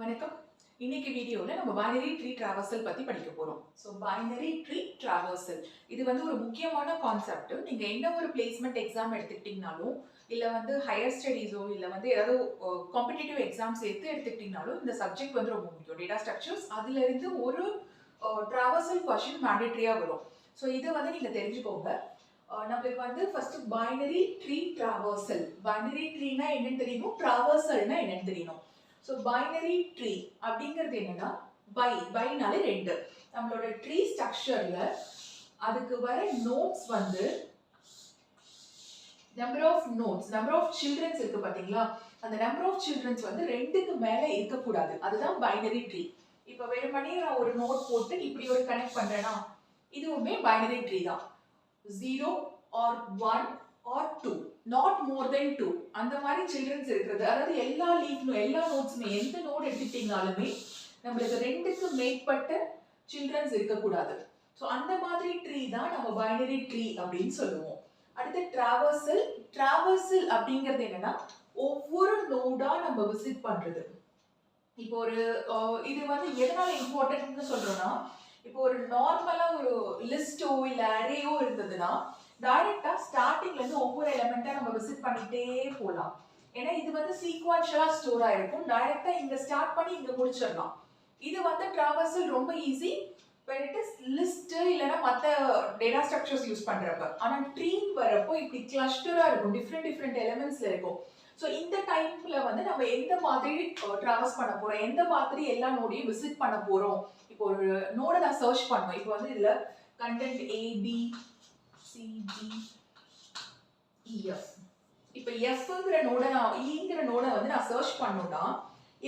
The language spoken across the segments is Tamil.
வணக்கம். இன்னைக்கு வீடியோல நம்ம பைனரி ட்ரீ டிராவர்சல் பத்தி படிக்க போறோம். ஸோ பைனரி ட்ரீ டிராவர்சல் இது ஒரு முக்கியமான கான்செப்ட். நீங்க என்ன ஒரு பிளேஸ்மெண்ட் எக்ஸாம் எடுத்துக்கிட்டீங்கனாலும், இல்ல ஹையர் ஸ்டடீஸோ இல்ல ஏதாவது காம்படிட்டிவ் எக்ஸாம்ஸ் எடுத்துக்கிட்டீங்கனாலும் இந்த சப்ஜெக்ட் ரொம்ப முக்கியம். டேட்டா ஸ்ட்ரக்சர்ஸ் அதுல இருந்து ஒரு டிராவர்சல் கொஸ்டின் மேண்டேட்டரியா வரும். ஸோ இதை நீங்க தெரிஞ்சுக்கோங்க. நம்மளுக்கு first binary tree traversal. Binary ட்ரீனா என்னன்னு தெரியணும், டிராவர்சல்னா என்னன்னு தெரியணும். ஸோ பைனரி ட்ரீ அப்படிங்கிறது என்னன்னா, பைனாலே ரெண்டு. நம்மளோட ட்ரீ ஸ்ட்ரக்சர்ல அதுக்கு வர நோட்ஸ் நம்பர் ஆஃப் சில்ட்ரன்ஸ் இருக்கு பாத்தீங்களா, அந்த நம்பர் ஆஃப் சில்ட்ரன்ஸ் ரெண்டுக்கு மேல இருக்கக்கூடாது. அதுதான் பைனரி ட்ரீ. இப்ப வெறுமனே நான் ஒரு நோட் போட்டு இப்படி ஒரு கனெக்ட் பண்றேன்னா இதுவுமே பைனரி ட்ரீ தான். 0 or 1 or 2, not more than 2 அந்த மாதிரி சில்ட்ரன்ஸ் இருக்குது. அதாவது எல்லா நோட்ஸ்மே எந்த நோட் எடுத்துக்கிட்டீங்கனாலுமே நம்மளுக்கு ரெண்டுக்கு மேற்பட்ட சில்ட்ரன்ஸ் இருக்கக்கூடாது. ஸோ அந்த மாதிரி ட்ரீ தான் நம்ம பைனரி ட்ரீ அப்படின்னு சொல்லுவோம். அடுத்து டிராவர்சல் அப்படிங்கிறது என்னன்னா, ஒவ்வொரு நோடா நம்ம விசிட் பண்றது. இப்போ ஒரு இது எதனால இம்பார்ட்டன்ட்னு சொல்றோம்னா, இப்போ ஒரு நார்மலா ஒரு லிஸ்டோ இல்ல அரேயோ இருந்ததுன்னா டைரக்டா ஸ்டார்டிங்ல இருந்து ஒவ்வொரு எலிமெண்டா நம்ம விசிட் பண்ணிட்டே போலாம். ஏன்னா இது சீக்வென்ஷியலா ஸ்டோர் ஆயிருக்கும். டைரக்டா இங்க ஸ்டார்ட் பண்ணி இங்க முடிச்சிடலாம். இது டிராவர்சல் ரொம்ப easy when it is list இல்லனா மத்த டேட்டா ஸ்ட்ரக்சர்ஸ் யூஸ் பண்றப்ப. ஆனா ட்ரீ வரப்போ இப்படி கிளஸ்டரா இருக்கும், டிஃபரெண்ட் எலிமெண்ட்ஸ்ல இருக்கும். ஸோ இந்த டைம்ல நம்ம எந்த மாதிரி டிராவர்ஸ் பண்ண போறோம், எந்த மாதிரி எல்லா நோடையும் விசிட் பண்ண போறோம். இப்போ ஒரு நோட நான் சர்ச் பண்ணோம். இப்போ இதுல content A B C D E F. இப்போ Fங்கிற நோட நான் Eங்கிற நோட நான் சர்ச் பண்ணணும்னா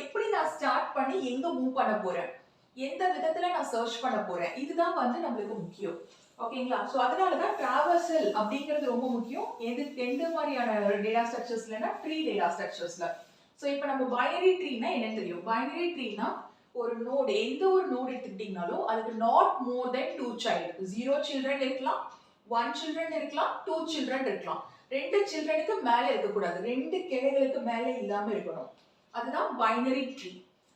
எப்படி நான் ஸ்டார்ட் பண்ணி எங்க மூவ் பண்ண போறேன், எந்த விதத்துல நான் சர்ச் பண்ண போறேன், இதுதான் நம்மளுக்கு முக்கியம். ஓகேங்களா? சோ அதனால தான் டிராவர்சல் அப்படிங்கிறது ரொம்ப முக்கியம். எந்த மாதிரியான டேட்டா ஸ்ட்ரக்சர்ஸ்லனா ட்ரீ டேட்டா ஸ்ட்ரக்சர்ஸ்ல. சோ இப்போ நம்ம பைனரி ட்ரீனா என்னன்னு தெரியும். பைனரி ட்ரீனா ஒரு நோட், எந்த ஒரு நோட் எடுத்துக்கிட்டீங்கனாலும் அதுக்கு not more then 2 child. 0 children இருக்கலாம், 1 சில்ட்ரன் இருக்கலாம், 2 சில்ட்ரன் இருக்கலாம். 2 சில்ட்ரனுக்கு மேல இருக்கக்கூடாது, 2 கிளைகளுக்கு மேல இல்லாம இருக்கணும். அதுதான் பைனரி ட்ரீ.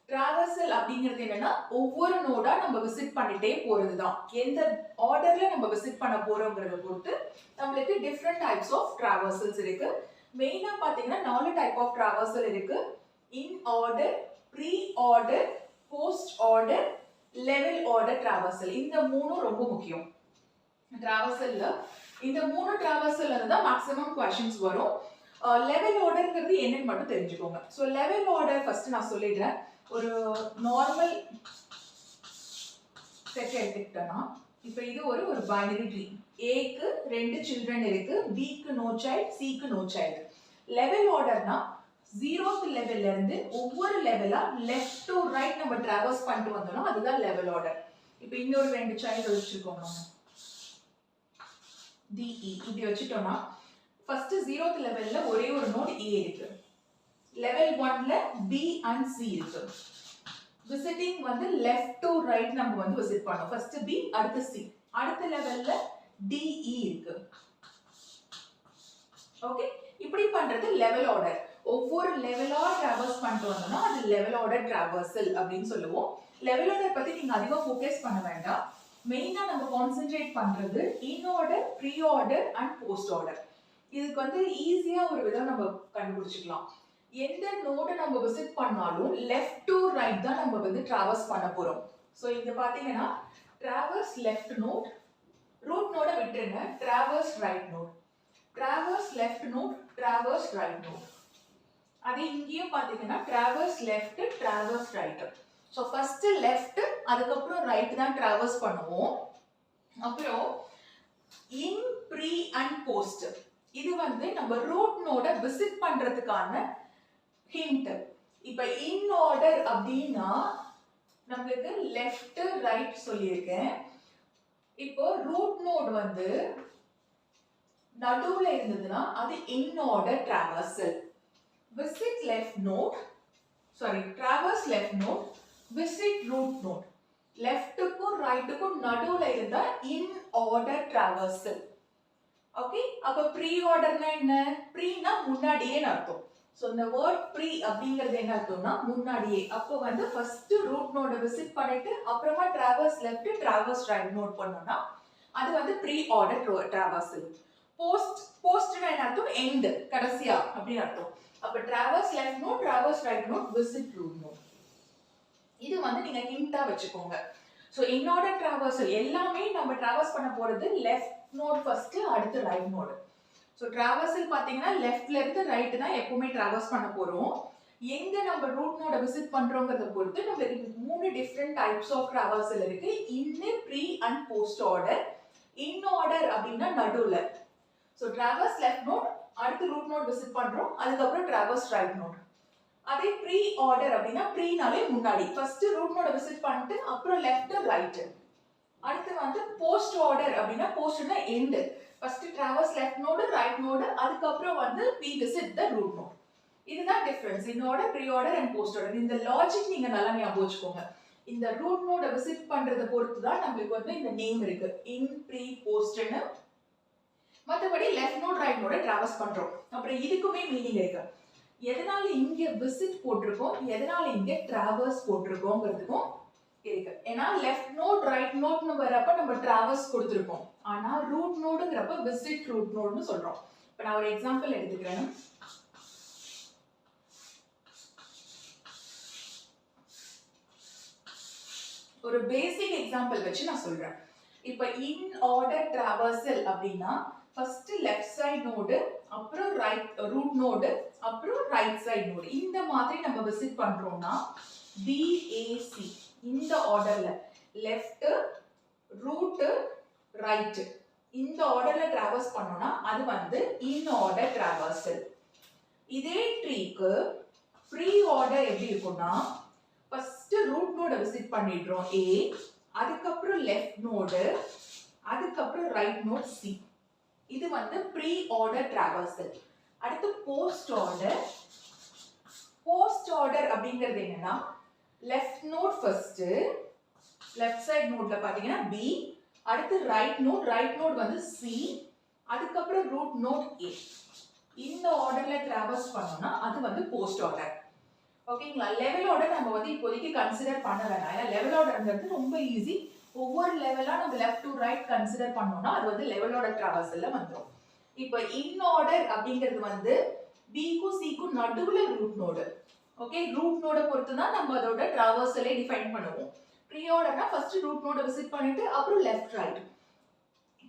டிராவர்சல் அப்படிங்கிறது என்னன்னா, ஒவ்வொரு நோடா நம்ம விசிட் பண்ணிட்டே போறதுதான். எந்த ஆர்டர்ல நம்ம விசிட் பண்ண போறோம்ங்கறத பொறுத்து நம்மளுக்கு டிஃபரெண்ட் டைப்ஸ் ஆஃப் டிராவர்சல்ஸ் இருக்கு. மெயினா பாத்தீங்கன்னா 4 டைப் ஆஃப் டிராவர்சல் இருக்கு. InOrder, PreOrder, PostOrder, level order traversal. இந்த மூணும் ரொம்ப முக்கியம். டிராவர்சல்ல இந்த 3 டிராவர்சல்ல தான் மேக்ஸिमम क्वेश्चंस வரும். லெவல் ஆர்டர்ங்கிறது என்னன்னு மட்டும் தெரிஞ்சுக்கோங்க. சோ லெவல் ஆர்டர் ஃபர்ஸ்ட் நான் சொல்லிடுறேன். ஒரு நார்மல் செட் எடுத்துக்கிட்டோம்னா, இப்போ இது ஒரு பைனரி ட்ரீ. ஏக்கு 2 சில்ட்ரன் இருக்கு, பிக்கு நோ சைல்ட், சிக்கு நோ சைல்ட். லெவல் ஆர்டர்னா 0th லெவல்ல இருந்து ஒவ்வொரு லெவலா லெஃப்ட் டு ரைட் நம்ம டிராவர்ஸ் பண்ணிட்டு வந்தோம்னா அதுதான் லெவல் ஆர்டர். இப்போ இன்னொரு 2 சைல்ட் வச்சிருக்கோம் நம்ம DE இப்படி வச்சிட்டோம்னா ஃபர்ஸ்ட் 0th லெவல்ல ஒரே ஒரு நோட் A இருக்கு. லெவல் 1ல B and C இருக்கு. விசிட்டிங் லெஃப்ட் டு ரைட் நம்ம விசிட் பண்ணோம். ஃபர்ஸ்ட் B, அடுத்து C. அடுத்த லெவல்ல DE இருக்கு. ஓகே, இப்படி பண்றது லெவல் ஆர்டர். ஒவ்வொரு லெவலா டிராவர்ஸ் பண்ணிட்டு வந்தோம்னா அது லெவல் ஆர்டர் டிராவர்சல் அப்படின்னு சொல்லுவோம். லெவல் ஆர்டர் பத்தி நீங்க அதிகமா ஃபோக்கஸ் பண்ண வேண்டாம். மெயினா நம்ம கான்சென்ட்ரேட் பண்றது InOrder, PreOrder and PostOrder. இதுக்கு ஈஸியா ஒரு விதம் நம்ம கண்டுபிடிச்சிக்கலாம். எந்த நோட நம்ம விசிட் பண்ணாலும் லெஃப்ட் டு ரைட் தான் நம்ம டிராவர்ஸ் பண்ண போறோம். சோ இங்க பாத்தீங்கன்னா டிராவர்ஸ் லெஃப்ட் நோட், ரூட் நோட விட்டுருங்க, traverse right node, traverse left node, traverse right node. அதே இங்கேயும் பாத்தீங்கன்னா traverse left, traverse right. So first left, அதுக்கப்புறம் ரைட் தான் டிராவர்ஸ் பண்ணுவோம். அப்புறம் இன், ப்ரீ அண்ட் போஸ்ட் இது நம்ம ரூட் நோட விசிட் பண்றதுக்கான ஹிண்ட். இப்ப இன் ஆர்டர் அப்படின்னா நம்மளுக்கு லெஃப்ட் ரைட் சொல்லியிருக்கேன். இப்போ ரூட் நோட் நடுவுல இருந்ததுன்னா அது in order traversal. Visit left node, sorry traverse left node, visit root node. லெஃப்ட்டுக்கும் ரைட்டுக்கும் நடுவுல இருந்தா இன் ஆர்டர் டிராவர்சல். ஓகே, அப்ப ப்ரீ ஆர்டர்னா என்ன? ப்ரீனா முன்னாடியே அர்த்தம். ஸோ இந்த வேர்ட் ப்ரீ அப்படிங்கிறது என்ன அர்த்தம்னா முன்னாடியே. அப்போ வந்து ஃபர்ஸ்ட் ரூட் நோட விசிட் பண்ணிட்டு அப்புறமா traverse left traverse right node பண்ணோம்னா அது வந்து ப்ரீ ஆர்டர் டிராவர்சல். போஸ்ட்னா என்ன அர்த்தம்? எண்ட், கடைசியா அப்படின்னு அர்த்தம். அப்போ traverse left node, traverse right node, visit root node. இது வந்து நீங்க ஹிண்டா வச்சுக்கோங்க. ஸோ இன்ஆர்டர் டிராவர்சல் எல்லாமே நம்ம டிராவர்ஸ் பண்ண போறது லெஃப்ட் நோட் ஃபர்ஸ்ட், அடுத்து ரைட் நோட். ஸோ டிராவர்சல் பார்த்தீங்கன்னா லெஃப்ட்ல இருந்து ரைட் தான் எப்பவுமே டிராவர்ஸ் பண்ண போறோம். எங்க நம்ம ரூட் நோட விசிட் பண்றோங்கிறத பொறுத்து நம்மளுக்கு 3 டிஃப்ரெண்ட் டைப்ஸ் ஆஃப் டிராவர்சல் இருக்கு. In, pre and post order. In order அப்படின்னா நடுவுல. ஸோ டிராவர்ஸ் லெஃப்ட் நோட், அடுத்து ரூட் நோட் விசிட் பண்றோம், அதுக்கப்புறம் டிராவர்ஸ் ரைட் நோட். அதே ப்ரீ ஆர்டர் அப்படின்னா ப்ரீனாலே முன்னாடி, ஃபர்ஸ்ட் ரூட் நோட விசிட் பண்ணிட்டு அப்புறம் லெஃப்ட் ரைட். அடுத்து வந்து போஸ்ட் ஆர்டர் அப்படின்னா போஸ்ட்னா end, first traverse left node right node, அதுக்கப்புறம் வந்து we visit the root node. இதுதான் difference in order, pre order and post order. இந்த லாஜிக் நீங்க நல்லா ஞாபகம் வச்சுக்கோங்க. இந்த ரூட் நோட விசிட் பண்றத பொறுத்து தான் நம்மளுக்கு வந்து இந்த நேம் இருக்கு, இன், ப்ரீ, போஸ்ட்னு. மற்றபடி லெஃப்ட் நோட் ரைட் நோட டிராவர்ஸ் பண்றோம். அப்புறம் இதுக்குமே மீனிங் இருக்கு. எதனால இங்க விசிட் போட்டிருக்கோம், எதனால இங்க டிராவர்ஸ் போட்டிருக்கோங்கிறதுக்கும் இருக்கு. ஏன்னா லெஃப்ட் நோட் ரைட் நோட்னு வரப்ப நம்ம டிராவர்ஸ் கொடுத்துருக்கோம், ஆனா ரூட் நோடுங்கிறப்ப விசிட் ரூட் நோட்னு சொல்றோம். இப்போ நான் ஒரு எக்ஸாம்பிள் எடுத்துக்கிறேன். ஒரு பேசிக் எக்ஸாம்பிள் வச்சு நான் சொல்றேன். இப்போ இன் ஆர்டர் டிராவர்சல் அப்படின்னா ஃபர்ஸ்ட் லெஃப்ட் சைடு நோடு, அப்புறம் ரைட் ரூட் நோடு, அப்புறம் ரைட் சைடு நோடு, இந்த மாதிரி நம்ம விசிட் பண்றோம்னா BAC இந்த ஆர்டர்ல லெஃப்ட், ரூட், ரைட் இந்த ஆர்டர்ல டிராவர்ஸ் பண்ணோம்னா அது வந்து இன் ஆர்டர் டிராவர்சல். இதே ட்ரீக்கு ப்ரீ ஆர்டர் எப்படி இருக்கும்னா ஃபர்ஸ்ட் ரூட் நோட விசிட் பண்ணிடுறோம் A, அதுக்கப்புறம் லெஃப்ட் நோடு, அதுக்கப்புறம் ரைட் நோட் C. இது வந்து ப்ரீ ஆர்டர் டிராவர்சல். அடுத்து போஸ்ட் ஆர்டர். போஸ்ட் ஆர்டர் அப்படிங்கிறது என்னன்னா left node first, left side நோட்ல பாத்தீங்கன்னா B, அடுத்து ரைட் நோட் வந்து C, அதுக்கப்புறம் ரூட் நோட் A. இந்த ஆர்டர்ல டிராவர்ஸ் பண்ணோம்னா அது வந்து போஸ்ட் ஆர்டர். ஓகேங்களா? லெவல் ஆர்டர் நம்ம வந்து இப்போதைக்கு கன்சிடர் பண்ண வேணாம். ஏன்னா லெவல் ஆர்டர்ங்கிறது ரொம்ப ஈஸி. ஒவ்வொரு லெவலா நம்ம லெஃப்ட் டு ரைட் கன்சிடர் பண்ணோம்னா அது வந்து லெவல் ஆர்டர் டிராவர்சல்ல வந்துடும். இப்போ இன் ஆர்டர் அப்படிங்கிறது வந்து பிக்கும் சிக்கும் நடுவுல ரூட் நோடு. ஓகே, ரூட் நோட பொறுத்து தான் நம்ம அதோட டிராவர்சலை டிஃபைன் பண்ணுவோம். ப்ரீ ஆர்டர்னா ஃபர்ஸ்ட் ரூட் நோட விசிட் பண்ணிட்டு அப்புறம் லெஃப்ட் ரைட்.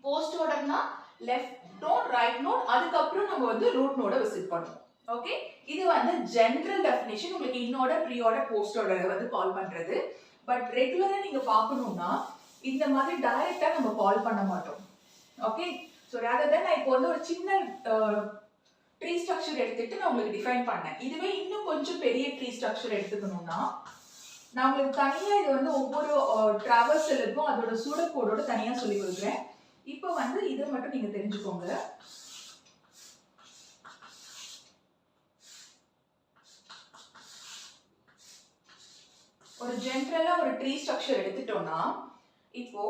போஸ்ட் ஆர்டர்னா லெஃப்ட் நோட் ரைட் நோட், அதுக்கப்புறம் நம்ம வந்து ரூட் நோட விசிட் பண்ணுவோம். ஓகே, இது வந்து ஜெனரல் டெஃபினிஷன். உங்களுக்கு in order, pre order, post order வந்து கால் பண்றது. பட் ரெகுலரா நீங்க பார்க்கணும்னா இந்த மாதிரி டைரக்டா நம்ம கால் பண்ண மாட்டோம். ஓகே, ஸோ ரேதர் தென் நான் இப்போ வந்து ஒரு சின்ன ட்ரீ ஸ்ட்ரக்சர் எடுத்துட்டு நான் உங்களுக்கு டிஃபைன் பண்ணேன். இதுவே இன்னும் கொஞ்சம் பெரிய ட்ரீ ஸ்ட்ரக்சர் எடுத்துக்கணும்னா நான் உங்களுக்கு தனியா இது வந்து ஒவ்வொரு டிராவர்சலுக்கும் அதோட சூடகோடோட தனியா சொல்லி கொடுக்குறேன். இப்போ வந்து இதை மட்டும் நீங்க தெரிஞ்சுக்கோங்க. ஒரு ஜெனரலா ஒரு ட்ரீ ஸ்ட்ரக்சர் எடுத்துட்டோம்னா இப்போ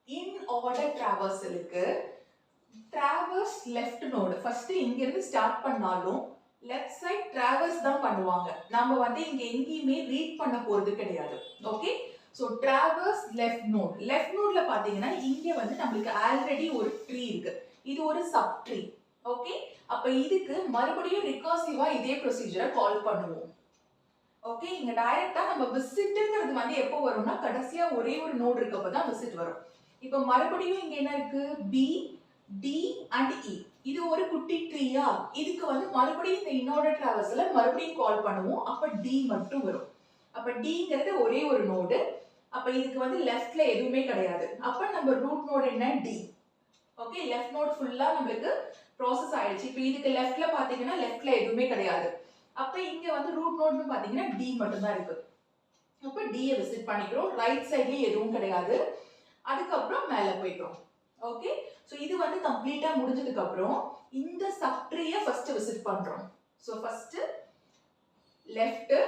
இன் ஆர்டர் டிராவர்சலுக்கு டிராவர்ஸ் லெஃப்ட் நோடு ஃபர்ஸ்ட் இங்க இருந்து ஸ்டார்ட் பண்ணாலும் லெஃப்ட் சைட் டிராவர்ஸ் தான் பண்ணுவாங்க. நாம வந்து இங்க எங்கேயுமே ரீட் பண்ண போறது கிடையாது. ஓகே, சோ டிராவர்ஸ் லெஃப்ட் நோட்ல பாத்தீங்கன்னா இங்க வந்து நமக்கு ஆல்ரெடி ஒரு ட்ரீ இருக்கு, இது ஒரு சப் ட்ரீ. ஓகே, அப்ப இதுக்கு மறுபடியும் ரிகர்சிவா இதே ப்ரொசீஜரை கால் பண்ணுவோம். ஓகே, இங்க டைரக்டா நம்ம விசிட்ங்கிறது வந்து எப்போ வரும்னா கடைசியா ஒரே ஒரு நோட் இருக்கப்ப தான் விசிட் வரும். இப்போ மறுபடியும் இங்க என்ன இருக்கு, B, D and E. இது ஒரு குட்டி ட்ரீயா, இதுக்கு வந்து மறுபடியும் இந்த இன்ஆர்டர் டிராவர்சல்ல மறுபடியும் கால் பண்ணுவோம். அப்ப D மட்டும் வரும். அப்ப Dங்கிறது ஒரே ஒரு நோடு. அப்ப இதுக்கு வந்து லெஃப்ட்ல எதுவுமே கிடையாது. அப்ப நம்ம ரூட் நோட் என்ன, D. ஓகே, லெஃப்ட் நோட் ஃபுல்லா நமக்கு ப்ராசஸ் ஆயிடுச்சு. இப்போ இதுக்கு லெஃப்ட்ல பாத்தீங்கன்னா லெஃப்ட்ல எதுவுமே கிடையாது. அப்ப இங்க வந்து ரூட் நோட்னு பாத்தீங்கன்னா D மட்டும் தான் இருக்கு. அப்ப D யை விசிட் பண்ணிக்கிறோம். ரைட் சைடுல எதுவும் கிடையாது. அதுக்கப்புறம் மேல போய்க்கிறோம். ஓகே, சோ இது வந்து கம்ப்ளீட்டா முடிஞ்சதுக்கு அப்புறம் இந்த சப் ட்ரீயை ஃபர்ஸ்ட் விசிட் பண்றோம். சோ ஃபர்ஸ்ட்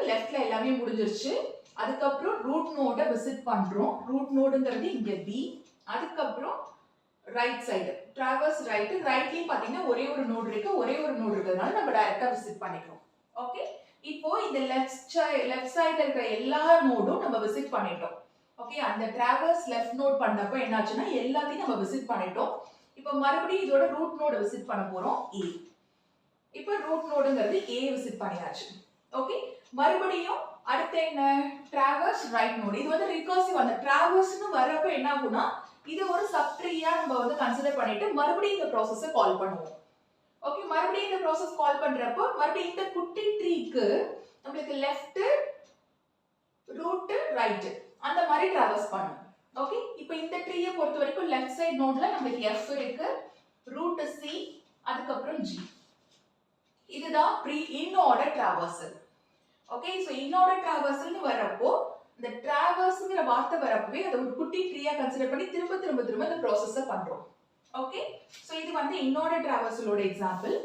லெஃப்ட்ல எல்லாமே முடிஞ்சிருச்சு. அதுக்கப்புறம் ரூட் நோட விசிட் பண்றோம். ரூட் நோடுங்கிறது இங்க B. அதுக்கப்புறம் ரைட் சைடு டிராவர்ஸ் ரைட்லயும் பாத்தீங்கன்னா ஒரே ஒரு நோட் இருக்கிறதுனால நம்ம டைரக்டா விசிட் பண்ணிக்கிறோம். ஓகே, இப்போ இந்த லெஃப்ட் சைடுல இருக்கிற எல்லா நோடும் நம்ம விசிட் பண்ணிட்டோம். ஓகே, அந்த டிராவர்ஸ் லெஃப்ட் நோட் பண்ணப்ப என்னாச்சுன்னா எல்லாத்தையும் நம்ம விசிட் பண்ணிட்டோம். இப்போ மறுபடியும் இதோட ரூட் நோட விசிட் பண்ண போறோம் A. இப்போ ரூட் நோடுங்கிறது A விசிட் பண்ணியாச்சு. ஓகே, மறுபடியும் அடுத்து என்ன டிராவர்ஸ் ரைட் நோட். இது வந்து ரிகர்சிவ். அந்த டிராவர்ஸ்னு வரப்ப என்ன ஆகும்னா இது ஒரு சப்ட்ரீயா நம்ம வந்து கன்சிடர் பண்ணிட்டு மறுபடியும் இந்த ப்ராசஸை கால் பண்ணுவோம். ஓகே, மறுபடியும் இந்த ப்ராசஸ் கால் பண்றப்போ மறுபடியும் இந்த குட்டி ட்ரீக்கு நம்மளுக்கு லெஃப்ட் ரூட் ரைட் அந்த மாதிரி டிராவர்ஸ் பண்ணும். ஓகே, இப்போ இந்த ட்ரீயை பொறுத்த வரைக்கும் லெஃப்ட் சைடு நோட்ல நம்மளுக்கு F இருக்கு, ரூட் C, அதுக்கப்புறம் G. இதுதான் InOrder traversal. Okay, so InOrder traversalனு வரப்போ இந்த டிராவர்ஸ்ங்கற வார்த்தை வரப்பவே அது ஒரு குட்டி ட்ரீயா கன்சிடர் பண்ணி திரும்ப இந்த process-அ பண்றோம். ஓகே, சோ இது வந்து InOrder traversalோட எக்ஸாம்பிள்.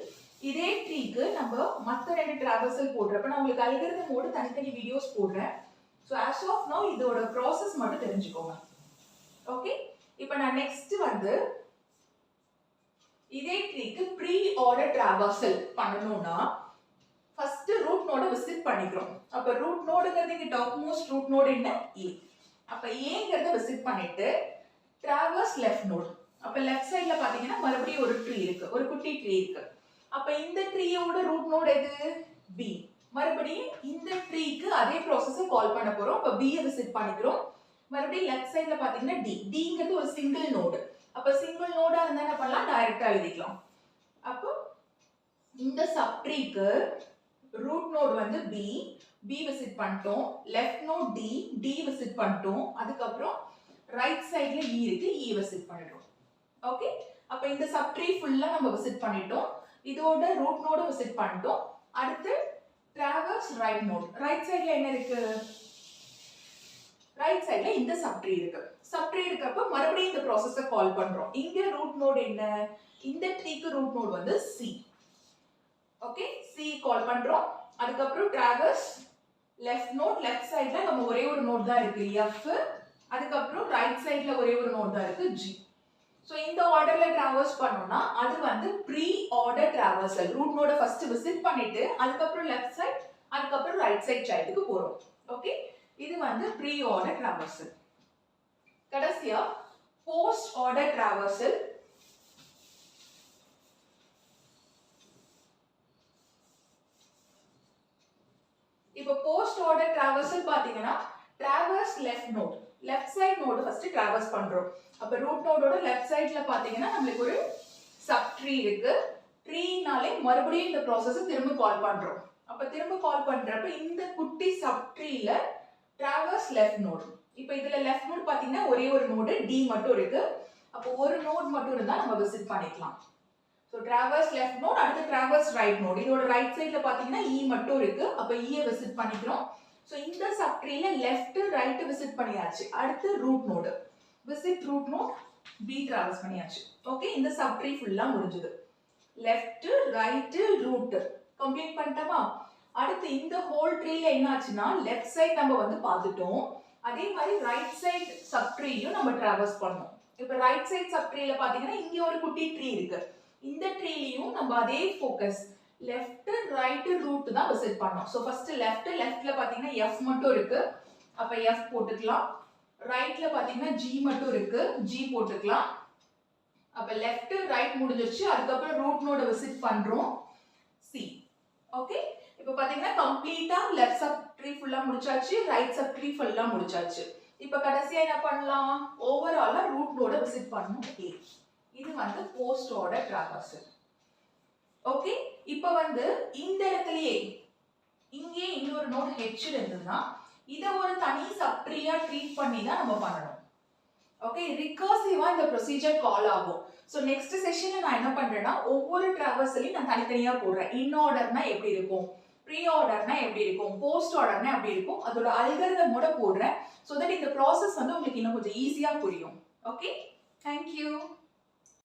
இதே ட்ரீக்கு நம்ம மத்த ரெண்டு டிராவர்சல் போடுறப்ப நான் உங்களுக்கு அல்காரிதமோட தனித்தனி வீடியோஸ் போடுறேன். சோ as of now இதோட process மட்டும் தெரிஞ்சுக்கோங்க. ஓகே, இப்போ நான் நெக்ஸ்ட் வந்து இதே ட்ரீக்கு PreOrder traversal பண்ணனும்னா ஃபர்ஸ்ட் ரூட் நோட விசிட் பண்ணிக்கிறோம். அப்ப ரூட் நோடுங்கிறது இங்க டாப் மோஸ்ட் ரூட் நோட் என்ன A. அப்ப Aங்கறத விசிட் பண்ணிட்டு டிராவர்ஸ் லெஃப்ட் நோட். அப்ப லெஃப்ட் சைடுல பாத்தீங்கன்னா மறுபடியும் ஒரு ட்ரீ இருக்கு, ஒரு குட்டி ட்ரீ இருக்கு. அப்ப இந்த ட்ரீயோட ரூட் நோட் எது B. மறுபடியும் இந்த ட்ரீக்கு அதே ப்ராசஸை கால் பண்ண போறோம். அப்ப B யை விசிட் பண்ணிக்கிறோம். மறுபடியும் லெஃப்ட் சைடுல பாத்தீங்கன்னா D. Dங்கிறது ஒரு சிங்கிள் நோட். அப்ப சிங்கிள் நோடா இருந்தா என்ன பண்ணலாம், டைரக்டா எழுதிக்கலாம். அப்போ இந்த சப் ட்ரீக்கு ரூட் நோட் வந்து B விசிட் பண்ணிட்டோம், லெஃப்ட் நோட் D விசிட் பண்ணிட்டோம், அதுக்கு அப்புறம் ரைட் சைடுல E இருக்கு, E விசிட் பண்ணிட்டோம். ஓகே, அப்ப இந்த சப் ட்ரீ ஃபுல்லா நம்ம விசிட் பண்ணிட்டோம். இதோட ரூட் நோட விசிட் பண்ணிட்டோம். அடுத்து டிராவர்ஸ் ரைட் நோட். ரைட் சைடுல என்ன இருக்கு, ரைட் சைடுல இந்த சப் ட்ரீ இருக்கு. சப் ட்ரீ இருக்கப்ப மறுபடியும் இந்த process-அ கால் பண்றோம். இங்க ரூட் நோட் என்ன, இந்த ட்ரீக்கு ரூட் நோட் வந்து C. ஓகே, C கால் பண்றோம். அதுக்கு அப்புறம் டிராவர்ஸ் லெஃப்ட் நோட். லெஃப்ட் சைடுல நம்ம ஒரே ஒரு நோட் தான் இருக்கு F. அதுக்கு அப்புறம் ரைட் சைடுல ஒரே ஒரு நோட் தான் இருக்கு G. சோ இந்த ஆர்டர்ல டிராவர்ஸ் பண்ணோம்னா அது வந்து PreOrder traversal. ரூட் நோட ஃபர்ஸ்ட் விசிட் பண்ணிட்டு அதுக்கு அப்புறம் லெஃப்ட் சைடு அதுக்கு அப்புறம் ரைட் சைடு சைடுக்கு போறோம். ஓகே, இது வந்து PreOrder traversal. கடைசியா PostOrder traversal. இப்போ PostOrder traversal பாத்தீங்கன்னா traverse left node, left side node first traverse பண்றோம். அப்ப ரூட் நோடோட லெஃப்ட் சைடுல பாத்தீங்கன்னா நமக்கு ஒரு சப் ட்ரீ இருக்கு. ட்ரீனாலே மறுபடியும் இந்த process-அ திரும்ப கால் பண்றோம். அப்ப திரும்ப கால் பண்றப்ப இந்த குட்டி சப் ட்ரீல டிராவர்ஸ் லெஃப்ட் நோட். இப்போ இதுல லெஃப்ட் நோட் பாத்தீங்கன்னா ஒரே ஒரு நோட் D மட்டும் இருக்கு. அப்போ ஒரு நோட் மட்டும் இருந்தா நம்ம விசிட் பண்ணிக்கலாம். சோ டிராவர்ஸ் லெஃப்ட் நோட், அடுத்து டிராவர்ஸ் ரைட் நோட். இதோட ரைட் சைடுல பாத்தீங்கன்னா E மட்டும் இருக்கு. அப்ப E யை விசிட் பண்ணிக்கிறோம். சோ இந்த சப் ட்ரீல லெஃப்ட் ரைட் விசிட் பண்ணியாச்சு. அடுத்து root node, visit root node B traverse பண்ணியாச்சு. ஓகே, இந்த சப் ட்ரீ ஃபுல்லா முடிஞ்சது. லெஃப்ட் ரைட் ரூட் கம்ப்ளீட் பண்ணிட்டோமா. அடுத்து இந்த ஹோல் ட்ரீல என்ன ஆச்சுன்னா லெஃப்ட் சைடு நம்ம வந்து பார்த்துட்டோம். அதே மாதிரி ரைட் சைடு சப் ட்ரீயும் நம்ம டிராவர்ஸ் பண்ணோம். இப்போ ரைட் சைடு சப் ட்ரீல பாத்தீங்கன்னா இங்க ஒரு குட்டி ட்ரீ இருக்கு. இந்த ட்ரீலயும் நம்ம அதே ஃபோக்கஸ் லெஃப்ட் ரைட் ரூட் தான் விசிட் பண்ணோம். சோ ஃபர்ஸ்ட் லெஃப்ட்ல பாத்தீங்கன்னா F மட்டும் இருக்கு. அப்ப F போட்டுக்கலாம். ரைட்ல பாத்தீங்கன்னா G மட்டும் இருக்கு, G போட்டுக்கலாம். அப்ப லெஃப்ட் ரைட் முடிஞ்சிருச்சு. அதுக்கு அப்புறம் ரூட் நோட விசிட் பண்றோம் C. ஓகே, இப்போ பாத்தீங்கன்னா கம்ப்ளீட்டா லெஃப்ட் சப் ட்ரீ ஃபுல்லா முடிச்சாச்சு, ரைட் சப் ட்ரீ ஃபுல்லா முடிச்சாச்சு. இப்போ கடைசியா என்ன பண்ணலாம், ஓவராலா ரூட் நோட விசிட் பண்ணனும் A. இது வந்து PostOrder traversal. ஓகே, இப்போ வந்து இந்த இடத்துலயே இங்கே இன்னொரு நோட் H இருந்ததுன்னா இத ஒரு தனி சப் ட்ரீயா ட்ரீட் பண்ணி தான் நம்ம பண்ணனும். ஓகே, ரிகர்சிவா இந்த ப்ரொசீஜர் கால் ஆகும். சோ நெக்ஸ்ட் செஷன்ல நான் என்ன பண்றேன்னா ஒவ்வொரு டிராவர்சலையும் நான் தனித்தனியா போடுறேன். InOrderனா எப்படி இருக்கும், PreOrderனா எப்படி இருக்கும், PostOrderனா எப்படி இருக்கும், அதோட அல்காரிதமோட போடுறேன். சோ தட் இந்த process வந்து உங்களுக்கு இன்னும் கொஞ்சம் ஈஸியா புரியும். Okay, thank you.